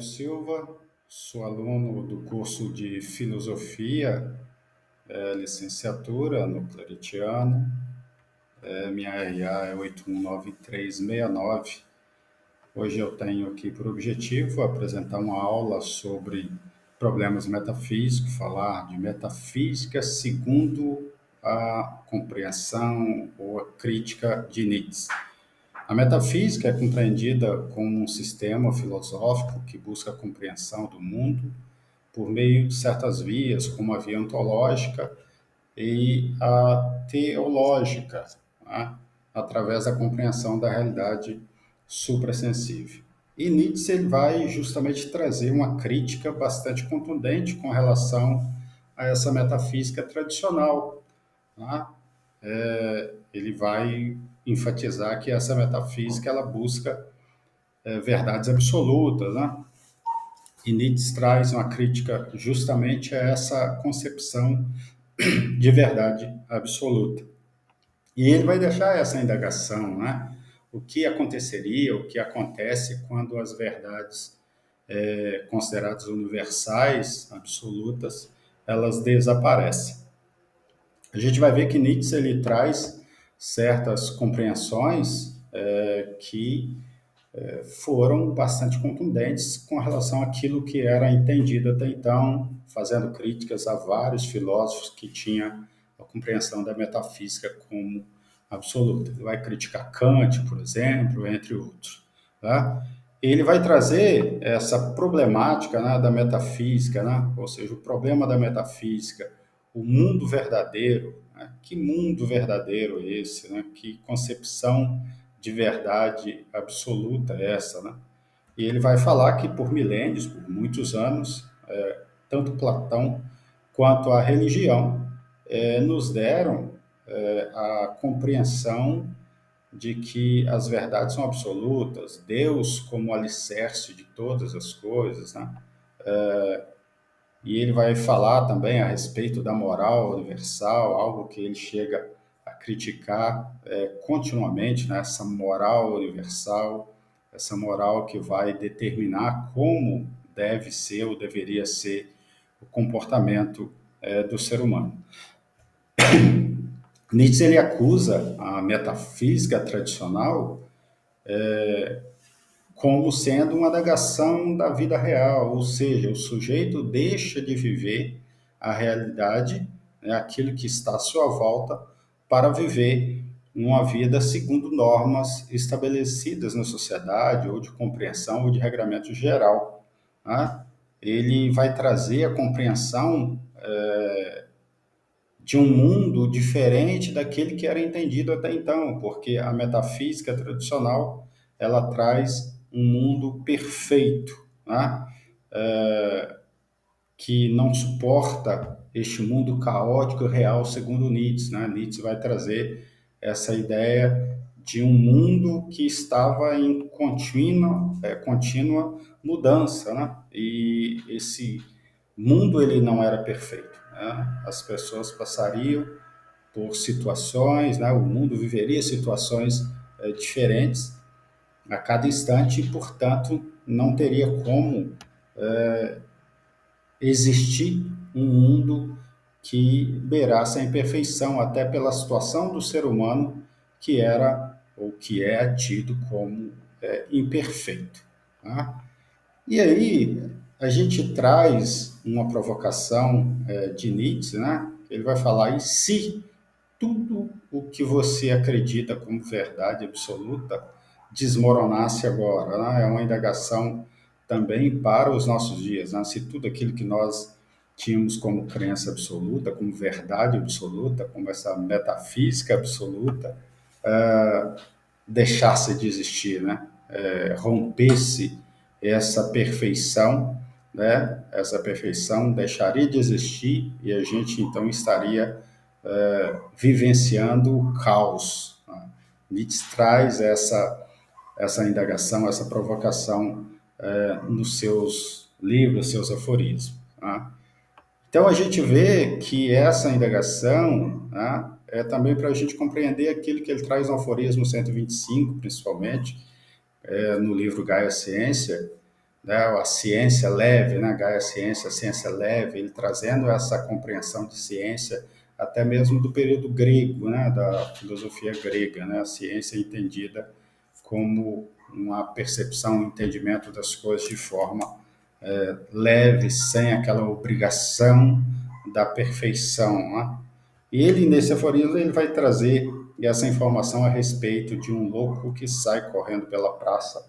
Rogério Silva, sou aluno do curso de Filosofia, licenciatura no Claretiano. Minha RA é 819369. Hoje eu tenho aqui por objetivo apresentar uma aula sobre problemas metafísicos, falar de metafísica segundo a compreensão ou a crítica de Nietzsche. A metafísica é compreendida como um sistema filosófico que busca a compreensão do mundo por meio de certas vias, como a via ontológica e a teológica, né? Através da compreensão da realidade suprassensível. E Nietzsche ele vai justamente trazer uma crítica bastante contundente com relação a essa metafísica tradicional, né? Ele vai enfatizar que essa metafísica ela busca verdades absolutas, né? E Nietzsche traz uma crítica justamente a essa concepção de verdade absoluta. E ele vai deixar essa indagação, né? O que aconteceria, o que acontece quando as verdades consideradas universais, absolutas, elas desaparecem. A gente vai ver que Nietzsche ele traz certas compreensões que foram bastante contundentes com relação àquilo que era entendido até então, fazendo críticas a vários filósofos que tinham a compreensão da metafísica como absoluta. Ele vai criticar Kant, por exemplo, entre outros. Tá? Ele vai trazer essa problemática, né, da metafísica, né? Ou seja, o problema da metafísica, o mundo verdadeiro. Né? Que mundo verdadeiro é esse? Né? Que concepção de verdade absoluta é essa, né? E ele vai falar que por milênios, por muitos anos, tanto Platão quanto a religião nos deram a compreensão de que as verdades são absolutas, Deus como alicerce de todas as coisas, né? E ele vai falar também a respeito da moral universal, algo que ele chega a criticar continuamente, né? Essa moral universal, essa moral que vai determinar como deve ser ou deveria ser o comportamento do ser humano. Nietzsche ele acusa a metafísica tradicional como sendo uma negação da vida real, ou seja, o sujeito deixa de viver a realidade, né, aquilo que está à sua volta, para viver uma vida segundo normas estabelecidas na sociedade, ou de compreensão ou de regramento geral. Né? Ele vai trazer a compreensão de um mundo diferente daquele que era entendido até então, porque a metafísica tradicional ela traz um mundo perfeito, né? Que não suporta este mundo caótico e real, segundo Nietzsche. Né? Nietzsche vai trazer essa ideia de um mundo que estava em contínua mudança, né? E esse mundo ele não era perfeito. Né? As pessoas passariam por situações, né? O mundo viveria situações diferentes a cada instante e, portanto, não teria como existir um mundo que beirasse a imperfeição, até pela situação do ser humano que era ou que é tido como imperfeito. Tá? E aí a gente traz uma provocação de Nietzsche, né? Ele vai falar, e se tudo o que você acredita como verdade absoluta desmoronasse agora? Né? É uma indagação também para os nossos dias. Né? Se tudo aquilo que nós tínhamos como crença absoluta, como verdade absoluta, como essa metafísica absoluta, deixasse de existir, né? Rompesse essa perfeição, né? Essa perfeição deixaria de existir e a gente então estaria vivenciando o caos. Né? Nietzsche traz essa indagação, essa provocação nos seus livros, seus aforismos. Né? Então a gente vê que essa indagação, né, é também para a gente compreender aquilo que ele traz no aforismo 125, principalmente, no livro Gaia Ciência, né, a ciência leve, né, Gaia Ciência, a ciência leve, ele trazendo essa compreensão de ciência até mesmo do período grego, né, da filosofia grega, né, a ciência entendida como uma percepção, um entendimento das coisas de forma leve, sem aquela obrigação da perfeição, né? E ele, nesse aforismo, ele vai trazer essa informação a respeito de um louco que sai correndo pela praça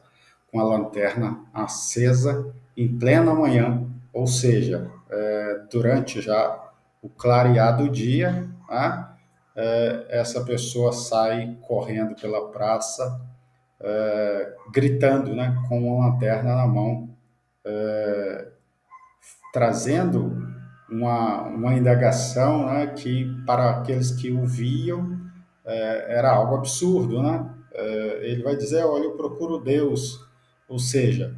com a lanterna acesa em plena manhã, ou seja, durante já o clareado dia, né? Essa pessoa sai correndo pela praça, gritando, né, com uma lanterna na mão, trazendo uma indagação, né, que para aqueles que o viam era algo absurdo, né? Ele vai dizer, olha, eu procuro Deus, ou seja,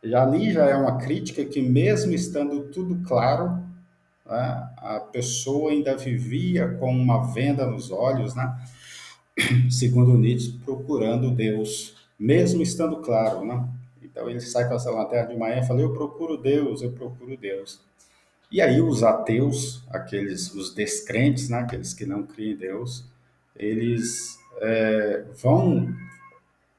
já ali já é uma crítica que mesmo estando tudo claro, né, a pessoa ainda vivia com uma venda nos olhos, né? Segundo Nietzsche, procurando Deus, mesmo estando claro, né? Então ele sai com essa lanterna de manhã e fala, eu procuro Deus, eu procuro Deus. E aí os ateus, aqueles, os descrentes, né, aqueles que não criam em Deus, eles vão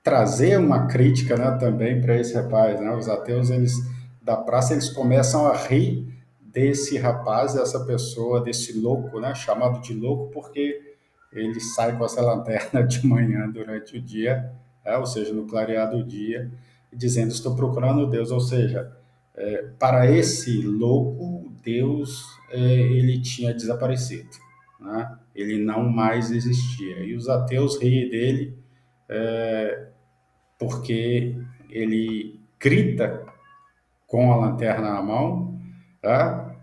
trazer uma crítica, né, também para esse rapaz, né? Os ateus, eles da praça, eles começam a rir desse rapaz, dessa pessoa, desse louco, né, chamado de louco porque ele sai com essa lanterna de manhã durante o dia, ou seja, no clareado do dia, dizendo estou procurando Deus, ou seja, para esse louco, Deus ele tinha desaparecido, né? Ele não mais existia. E os ateus riem dele porque ele grita com a lanterna na mão, tá?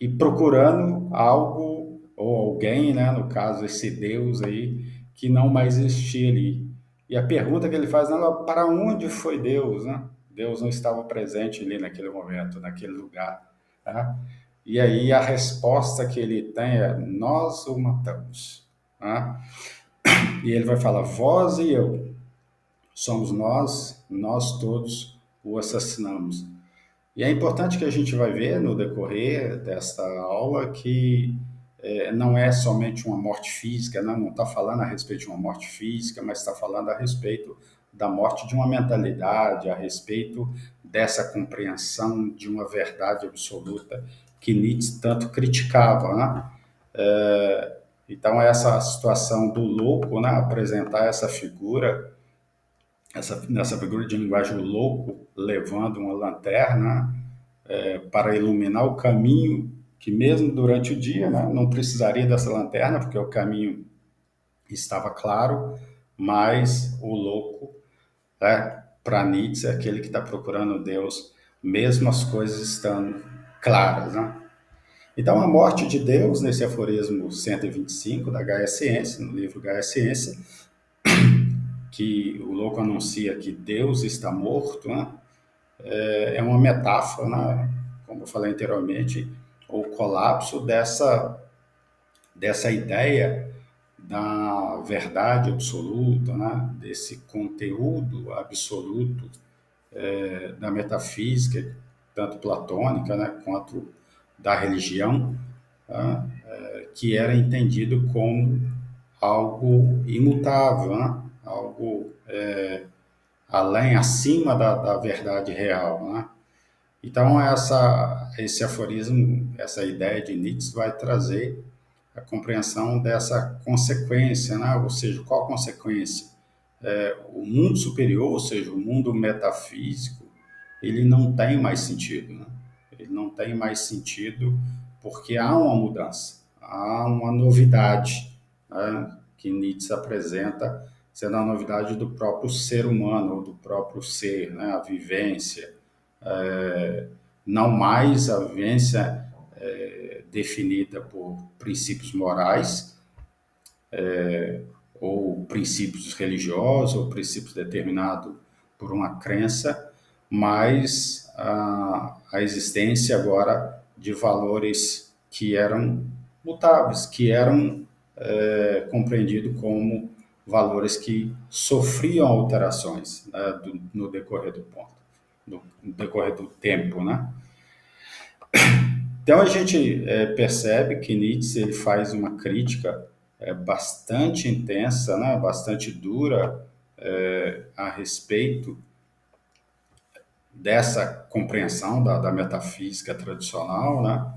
E procurando algo ou alguém, né? No caso, esse Deus aí, que não mais existia ali. E a pergunta que ele faz, né, para onde foi Deus, né? Deus não estava presente ali naquele momento, naquele lugar. Tá? E aí a resposta que ele tem é: nós o matamos. Tá? E ele vai falar: vós e eu somos nós todos o assassinamos. E é importante que a gente vai ver no decorrer desta aula que não é somente uma morte física, né? Não está falando a respeito de uma morte física, mas está falando a respeito da morte de uma mentalidade, a respeito dessa compreensão de uma verdade absoluta que Nietzsche tanto criticava, né? Então, essa situação do louco, né? Apresentar nessa figura de linguagem louco, levando uma lanterna para iluminar o caminho que mesmo durante o dia, né, não precisaria dessa lanterna, porque o caminho estava claro, mas o louco, né, para Nietzsche, é aquele que está procurando Deus, mesmo as coisas estando claras. Né? Então, a morte de Deus, nesse aforismo 125 da Gaia Ciência, no livro Gaia Ciência, que o louco anuncia que Deus está morto, né? É uma metáfora, né? Como eu falei anteriormente, o colapso dessa ideia da verdade absoluta, né? Desse conteúdo absoluto da metafísica, tanto platônica, né? Quanto da religião, tá? Que era entendido como algo imutável, né? Algo além, acima da verdade real, né? Então, esse aforismo, essa ideia de Nietzsche vai trazer a compreensão dessa consequência, né? Ou seja, qual a consequência? O mundo superior, ou seja, o mundo metafísico, ele não tem mais sentido, né? Ele não tem mais sentido porque há uma mudança, há uma novidade, né? Que Nietzsche apresenta sendo a novidade do próprio ser humano, ou do próprio ser, né? A vivência, não mais a vivência definida por princípios morais, ou princípios religiosos, ou princípios determinados por uma crença, mas a existência agora de valores que eram mutáveis, que eram compreendidos como valores que sofriam alterações, né, no decorrer do ponto, no decorrer do tempo, né? Então a gente percebe que Nietzsche ele faz uma crítica bastante intensa, né, bastante dura a respeito dessa compreensão da metafísica tradicional, né?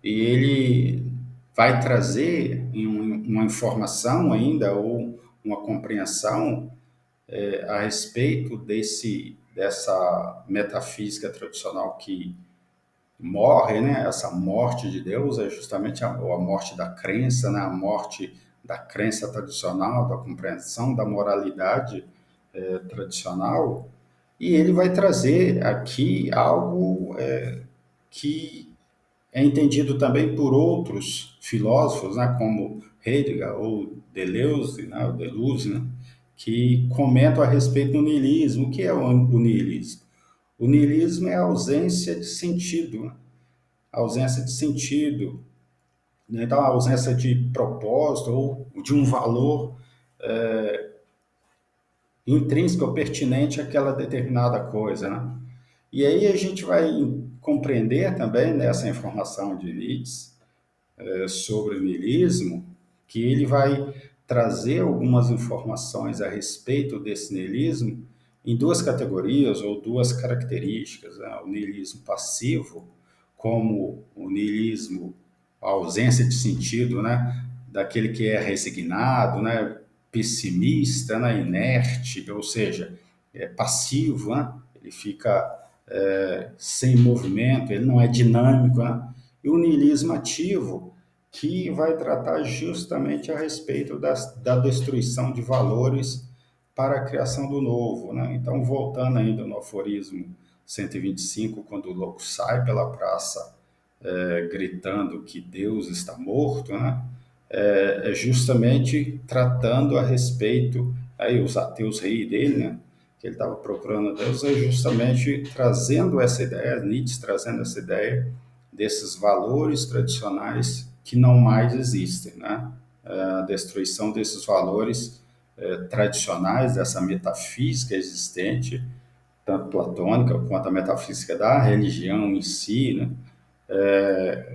E ele vai trazer uma informação ainda ou uma compreensão a respeito dessa metafísica tradicional que morre, né? Essa morte de Deus é justamente a morte da crença, né? A morte da crença tradicional, da compreensão da moralidade tradicional. E ele vai trazer aqui algo que é entendido também por outros filósofos, né? Como Heidegger ou Deleuze, né? O Deleuze, né? Que comentam a respeito do niilismo. O que é o niilismo? O niilismo é a ausência de sentido, né? A ausência de sentido, né? Então, a ausência de propósito ou de um valor intrínseco ou pertinente àquela determinada coisa, né? E aí a gente vai compreender também nessa informação de Nietzsche sobre o niilismo, que ele vai trazer algumas informações a respeito desse niilismo em duas categorias ou duas características, né? O niilismo passivo, como o niilismo, a ausência de sentido, né? Daquele que é resignado, né? Pessimista, né? Inerte, ou seja, é passivo, né? Ele fica sem movimento, ele não é dinâmico, né? E o niilismo ativo, que vai tratar justamente a respeito da destruição de valores para a criação do novo, né? Então, voltando ainda no aforismo 125, quando o louco sai pela praça gritando que Deus está morto, né? É justamente tratando a respeito, aí os ateus riem dele, né? Que ele estava procurando a Deus, é justamente trazendo essa ideia, Nietzsche trazendo essa ideia desses valores tradicionais que não mais existem, né? A destruição desses valores tradicionais, dessa metafísica existente, tanto platônica quanto a metafísica da religião em si, né?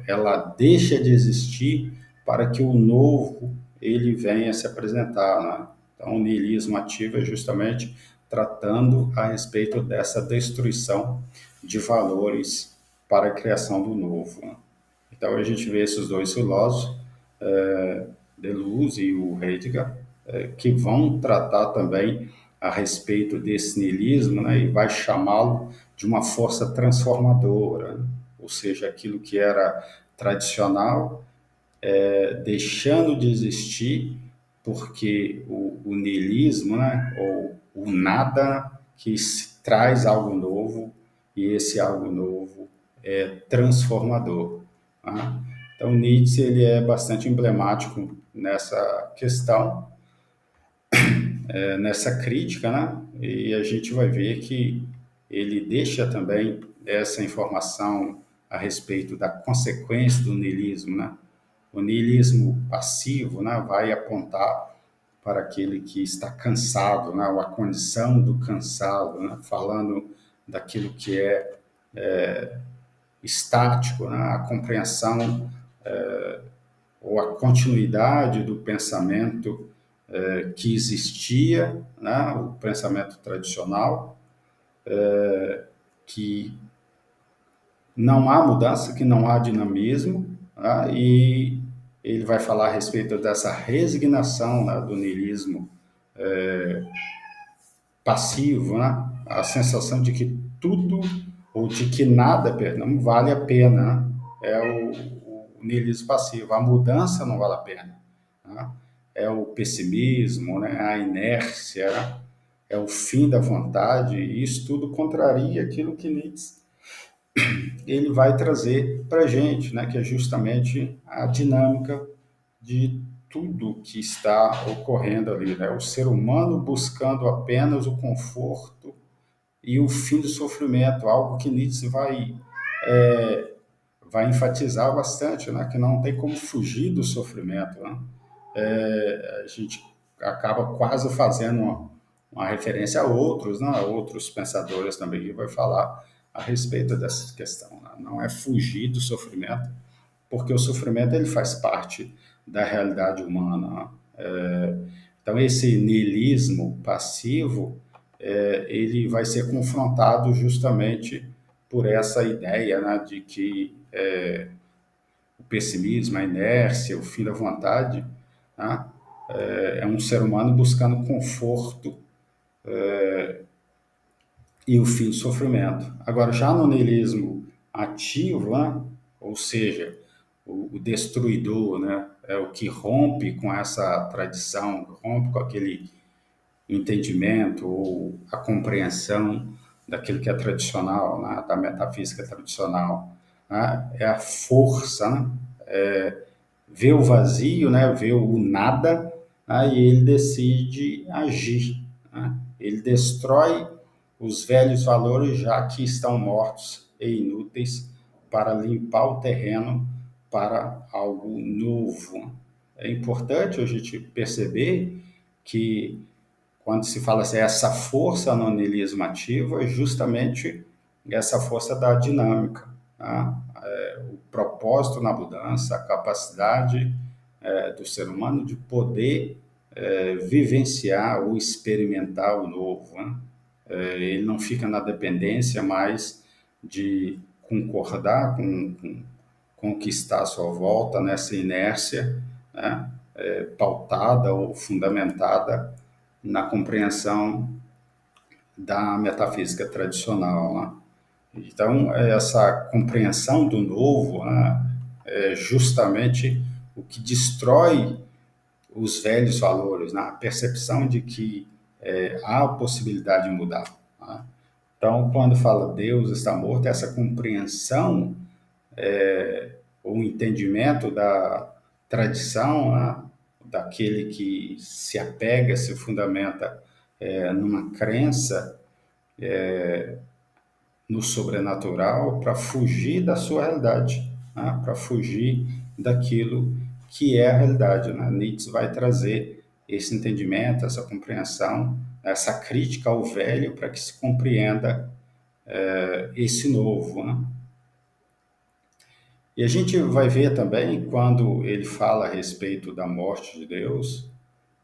Ela deixa de existir para que o novo ele venha se apresentar, né? Então, o niilismo ativo é justamente tratando a respeito dessa destruição de valores para a criação do novo, né? Então, a gente vê esses dois filósofos, Deleuze e o Heidegger, que vão tratar também a respeito desse niilismo, né, e vai chamá-lo de uma força transformadora, né? Ou seja, aquilo que era tradicional, deixando de existir, porque o niilismo, né, ou o nada, que se traz algo novo, e esse algo novo é transformador, né? Então, Nietzsche ele é bastante emblemático nessa questão, nessa crítica, né? E a gente vai ver que ele deixa também essa informação a respeito da consequência do niilismo, né? O niilismo passivo, né, vai apontar para aquele que está cansado, né, ou a condição do cansado, né, falando daquilo que é estático, né, a compreensão ou a continuidade do pensamento que existia, né, o pensamento tradicional, que não há mudança, que não há dinamismo, né, e ele vai falar a respeito dessa resignação, né, do niilismo passivo, né, a sensação de que tudo ou de que nada, perdão, vale a pena, né, é o niilismo passivo, a mudança não vale a pena, né, é o pessimismo, né, a inércia, né, é o fim da vontade, e isso tudo contraria aquilo que Nietzsche ele vai trazer para a gente, né, que é justamente a dinâmica de tudo que está ocorrendo ali, né? O ser humano buscando apenas o conforto e o fim do sofrimento, algo que Nietzsche vai enfatizar bastante, né? Que não tem como fugir do sofrimento, né? A gente acaba quase fazendo uma referência a outros, né? A outros pensadores também que vai falar a respeito dessa questão, né? Não é fugir do sofrimento, porque o sofrimento ele faz parte da realidade humana. Então, esse niilismo passivo, ele vai ser confrontado justamente por essa ideia, né, de que o pessimismo, a inércia, o fim da vontade, né, é um ser humano buscando conforto e o fim do sofrimento. Agora, já no niilismo ativo, né, ou seja, o destruidor, né, é o que rompe com essa tradição, rompe com aquele entendimento ou a compreensão daquilo que é tradicional, né, da metafísica tradicional, né, é a força, né, vê o vazio, né, vê o nada, né, e ele decide agir. Né? Ele destrói os velhos valores já que estão mortos e inúteis para limpar o terreno para algo novo. É importante a gente perceber que quando se fala assim, essa força no niilismo ativo é justamente essa força da dinâmica, tá? O propósito na mudança, a capacidade do ser humano de poder vivenciar ou experimentar o novo, né? Ele não fica na dependência mais de concordar com o que está à sua volta, nessa inércia, né? Pautada ou fundamentada na compreensão da metafísica tradicional. Né? Então, essa compreensão do novo, né, é justamente o que destrói os velhos valores, né? A percepção de que há a possibilidade de mudar. Né? Então, quando fala Deus está morto, essa compreensão, o entendimento da tradição, né? Daquele que se apega, se fundamenta numa crença no sobrenatural para fugir da sua realidade, né? Para fugir daquilo que é a realidade. Né? Nietzsche vai trazer esse entendimento, essa compreensão, essa crítica ao velho para que se compreenda esse novo. Né? E a gente vai ver também, quando ele fala a respeito da morte de Deus,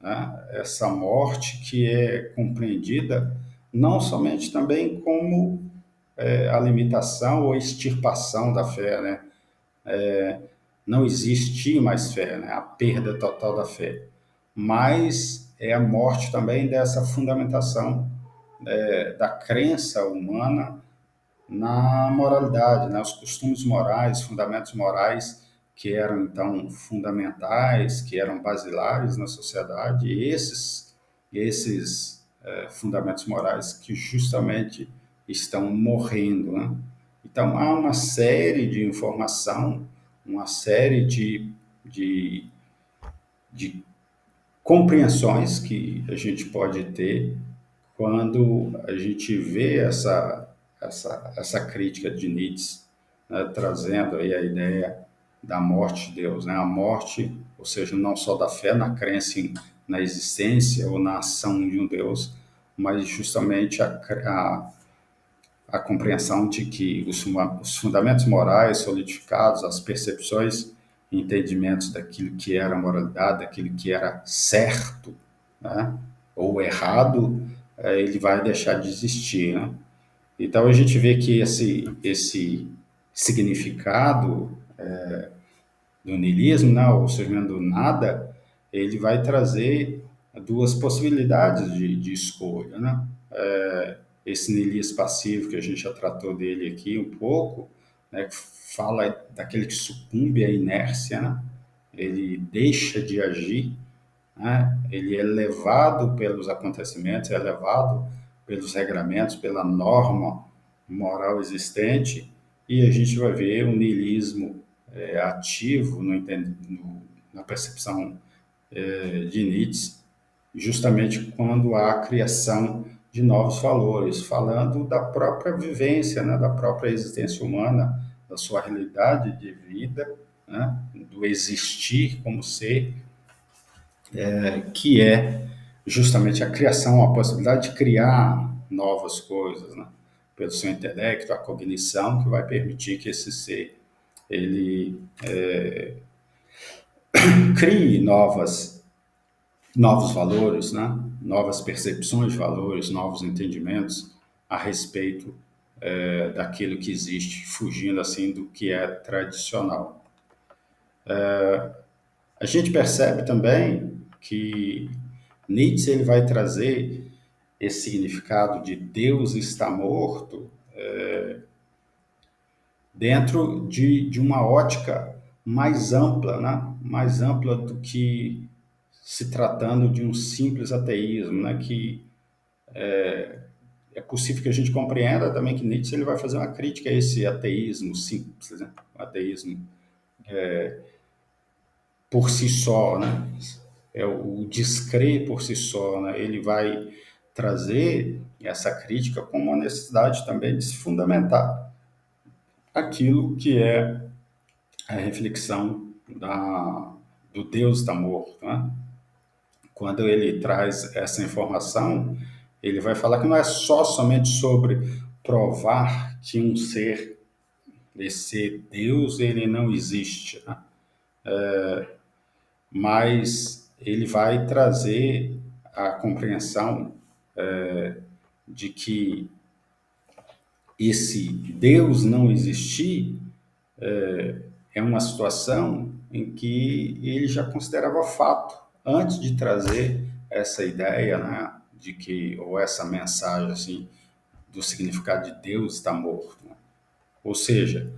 né? Essa morte que é compreendida não somente também como a limitação ou extirpação da fé, né? Não existir mais fé, né? A perda total da fé, mas é a morte também dessa fundamentação da crença humana na moralidade, né? Os costumes morais, fundamentos morais que eram então fundamentais, que eram basilares na sociedade, e esses fundamentos morais que justamente estão morrendo, né? Então há uma série de informação, uma série de, de compreensões que a gente pode ter quando a gente vê essa crítica de Nietzsche, né, trazendo aí a ideia da morte de Deus, né? A morte, ou seja, não só da fé na crença na existência ou na ação de um Deus, mas justamente a compreensão de que os fundamentos morais solidificados, as percepções e entendimentos daquilo que era moralidade, daquilo que era certo, né, ou errado, ele vai deixar de existir. Né? Então a gente vê que esse significado do niilismo, né, o surgimento do nada, ele vai trazer duas possibilidades de escolha, né? Esse niilismo passivo que a gente já tratou dele aqui um pouco, né, que fala daquele que sucumbe à inércia, né? Ele deixa de agir, né? Ele é levado pelos acontecimentos, é levado pelos regramentos, pela norma moral existente, e a gente vai ver o niilismo ativo na percepção de Nietzsche, justamente quando há a criação de novos valores, falando da própria vivência, né, da própria existência humana, da sua realidade de vida, né, do existir como ser, que é justamente a criação, a possibilidade de criar novas coisas, né? Pelo seu intelecto, a cognição, que vai permitir que esse ser ele crie novos valores, né? Novas percepções de valores, novos entendimentos a respeito daquilo que existe, fugindo assim do que é tradicional. A gente percebe também que Nietzsche ele vai trazer esse significado de Deus está morto dentro de uma ótica mais ampla, né? Mais ampla do que se tratando de um simples ateísmo, né? Que é possível que a gente compreenda também que Nietzsche ele vai fazer uma crítica a esse ateísmo simples, né? O ateísmo por si só, né? É o descrer por si só, né? Ele vai trazer essa crítica como uma necessidade também de se fundamentar aquilo que é a reflexão do Deus está morto, né? Quando ele traz essa informação, ele vai falar que não é só somente sobre provar que um ser, esse Deus, ele não existe, né? Mas ele vai trazer a compreensão de que esse Deus não existir é uma situação em que ele já considerava fato antes de trazer essa ideia, né, de que ou essa mensagem assim do significado de Deus está morto, né? Ou seja,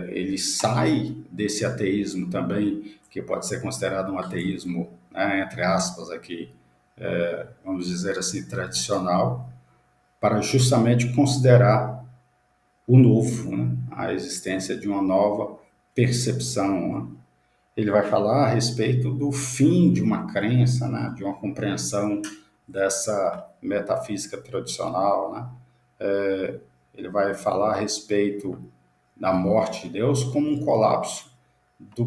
ele sai desse ateísmo também que pode ser considerado um ateísmo, né, entre aspas aqui, vamos dizer assim, tradicional, para justamente considerar o novo, né? A existência de uma nova percepção, né? Ele vai falar a respeito do fim de uma crença, né? De uma compreensão dessa metafísica tradicional, né? Ele vai falar a respeito da morte de Deus como um colapso do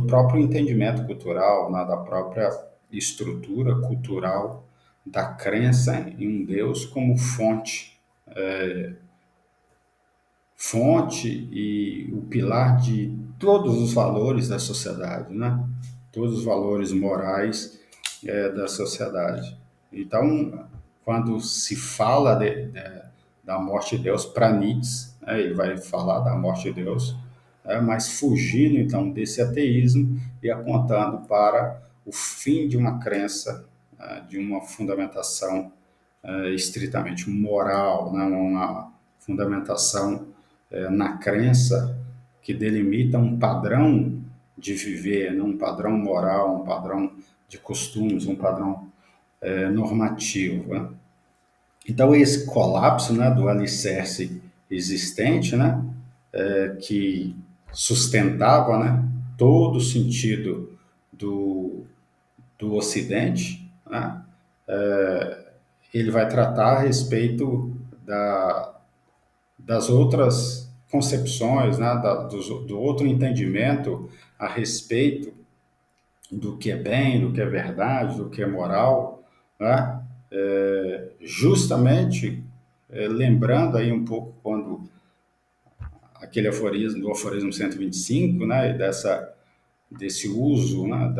próprio entendimento cultural, né? Da própria estrutura cultural da crença em um Deus como fonte e o pilar de todos os valores da sociedade, né? Todos os valores morais da sociedade. Então, quando se fala da morte de Deus para Nietzsche, né, ele vai falar da morte de Deus, mas fugindo então desse ateísmo e apontando para o fim de uma crença, de uma fundamentação estritamente moral, né, uma fundamentação na crença que delimita um padrão de viver, né, um padrão moral, um padrão de costumes, um padrão normativo. Né? Então, esse colapso, né, do alicerce existente, né, que sustentava, né, todo o sentido do, do Ocidente, né, ele vai tratar a respeito das outras concepções, né, do outro entendimento a respeito do que é bem, do que é verdade, do que é moral, né? Justamente lembrando aí um pouco quando aquele aforismo, do aforismo 125, né, desse uso, né,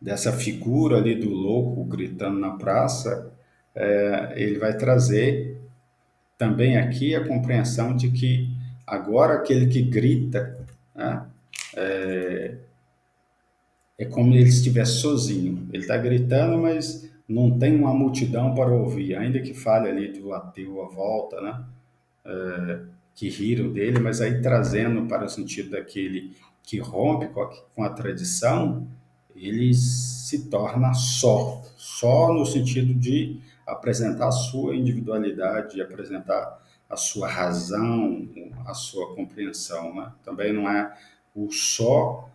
dessa figura ali do louco gritando na praça, ele vai trazer também aqui a compreensão de que agora aquele que grita, né, é como ele estivesse sozinho. Ele está gritando, mas não tem uma multidão para ouvir, ainda que fale ali do ateu à volta, né? Que riram dele, mas aí trazendo para o sentido daquele que rompe com a tradição, ele se torna só no sentido de apresentar a sua individualidade, de apresentar a sua razão, a sua compreensão, né? Também não é o só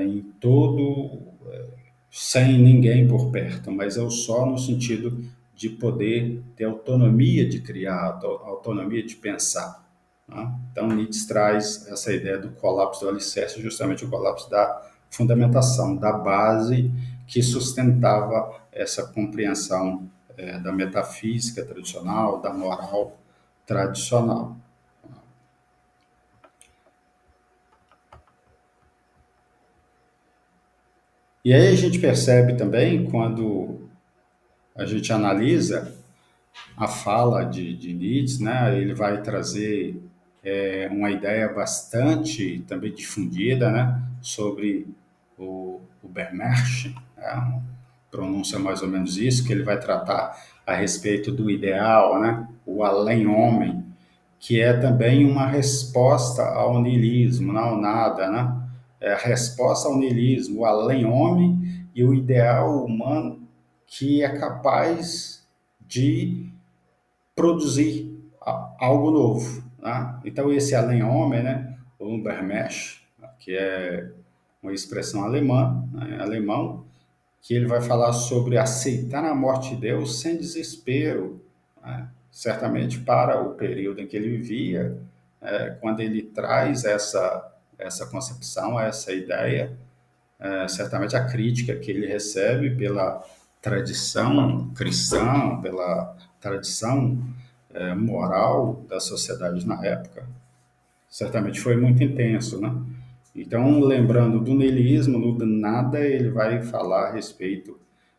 em todo, sem ninguém por perto, mas é o só no sentido de poder ter autonomia de criar, autonomia de pensar. Né? Então, Nietzsche traz essa ideia do colapso do alicerce, justamente o colapso da fundamentação, da base que sustentava essa compreensão da metafísica tradicional, da moral tradicional. E aí a gente percebe também, quando a gente analisa a fala de Nietzsche, né, ele vai trazer uma ideia bastante também difundida, né, sobre o Bermersch, né, pronúncia mais ou menos isso, que ele vai tratar a respeito do ideal, né, o além-homem, que é também uma resposta ao niilismo, não ao nada, né? É a resposta ao niilismo, o além-homem e o ideal humano que é capaz de produzir algo novo, né? Então, esse além-homem, né, o Übermensch, que é uma expressão alemã, né, alemão, que ele vai falar sobre aceitar a morte de Deus sem desespero, né? Certamente para o período em que ele vivia, quando ele traz essa concepção, essa ideia, certamente a crítica que ele recebe pela tradição cristã, pela tradição moral da sociedade na época, certamente foi muito intenso, né? Então, lembrando do niilismo, do nada, ele vai falar a respeito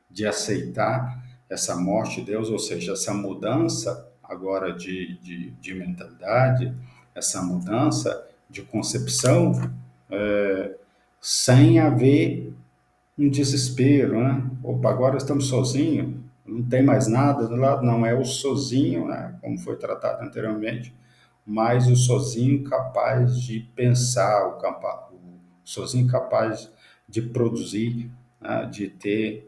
de aceitar essa morte de Deus, ou seja, essa mudança agora de mentalidade, essa mudança de concepção, sem haver um desespero, né? Opa, agora estamos sozinhos, não tem mais nada do lado, não é o sozinho, né? Como foi tratado anteriormente, mas o sozinho capaz de pensar, o sozinho capaz de produzir, né? De ter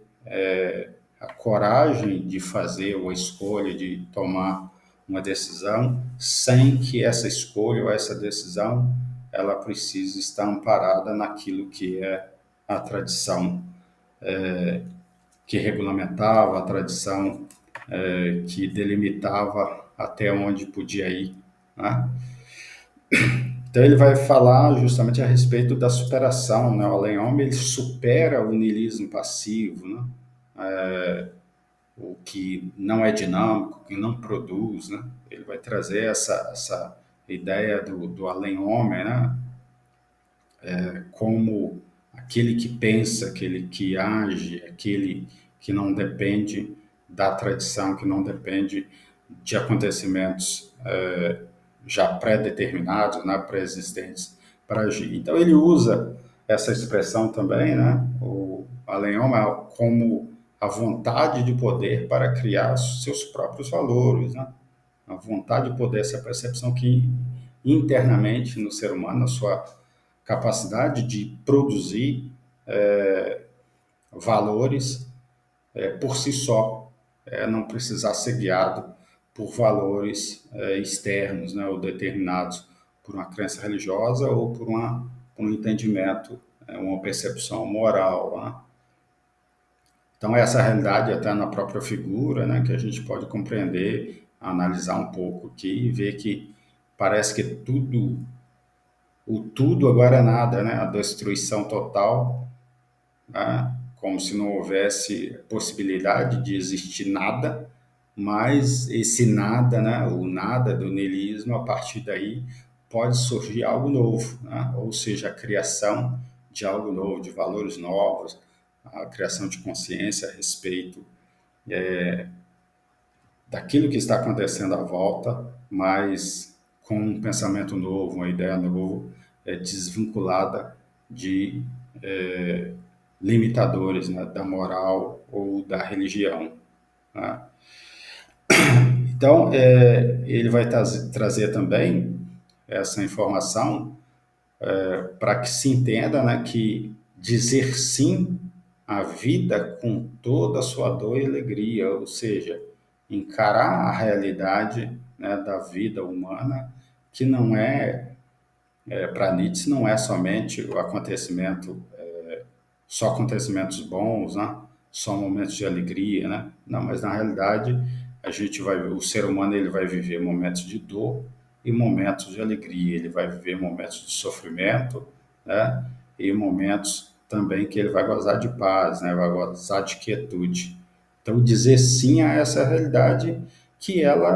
a coragem de fazer ou a escolha de tomar uma decisão, sem que essa escolha ou essa decisão ela precise estar amparada naquilo que é a tradição que regulamentava, a tradição que delimitava até onde podia ir, né? Então ele vai falar justamente a respeito da superação, né? O além-homem ele supera o niilismo passivo, né? O que não é dinâmico, que não produz, né? Ele vai trazer essa ideia do além-homem, né? Como aquele que pensa, aquele que age, aquele que não depende da tradição, que não depende de acontecimentos já pré-determinados, né, pré-existentes para agir. Então ele usa essa expressão também, né, o Alenhoma, como a vontade de poder para criar seus próprios valores, né? A vontade de poder, essa percepção que internamente no ser humano, na sua capacidade de produzir valores por si só, não precisar ser guiado por valores externos, né, ou determinados por uma crença religiosa ou por um entendimento, uma percepção moral, né? Então, essa realidade até na própria figura, né, que a gente pode compreender, analisar um pouco aqui e ver que parece que o tudo agora é nada, né? A destruição total, né? Como se não houvesse possibilidade de existir nada, mas esse nada, né? O nada do niilismo, a partir daí pode surgir algo novo, né? Ou seja, a criação de algo novo, de valores novos, a criação de consciência a respeito daquilo que está acontecendo à volta, mas com um pensamento novo, uma ideia nova, desvinculada de limitadores, né, da moral ou da religião, né? Então, ele vai trazer também essa informação para que se entenda, né, que dizer sim à vida com toda a sua dor e alegria, ou seja, encarar a realidade, né, da vida humana, que não para Nietzsche, não é somente o acontecimento, só acontecimentos bons, né? Só momentos de alegria, né? Não, mas na realidade o ser humano ele vai viver momentos de dor e momentos de alegria, ele vai viver momentos de sofrimento, né? E momentos também que ele vai gozar de paz, né? Vai gozar de quietude. Então, dizer sim a essa realidade que ela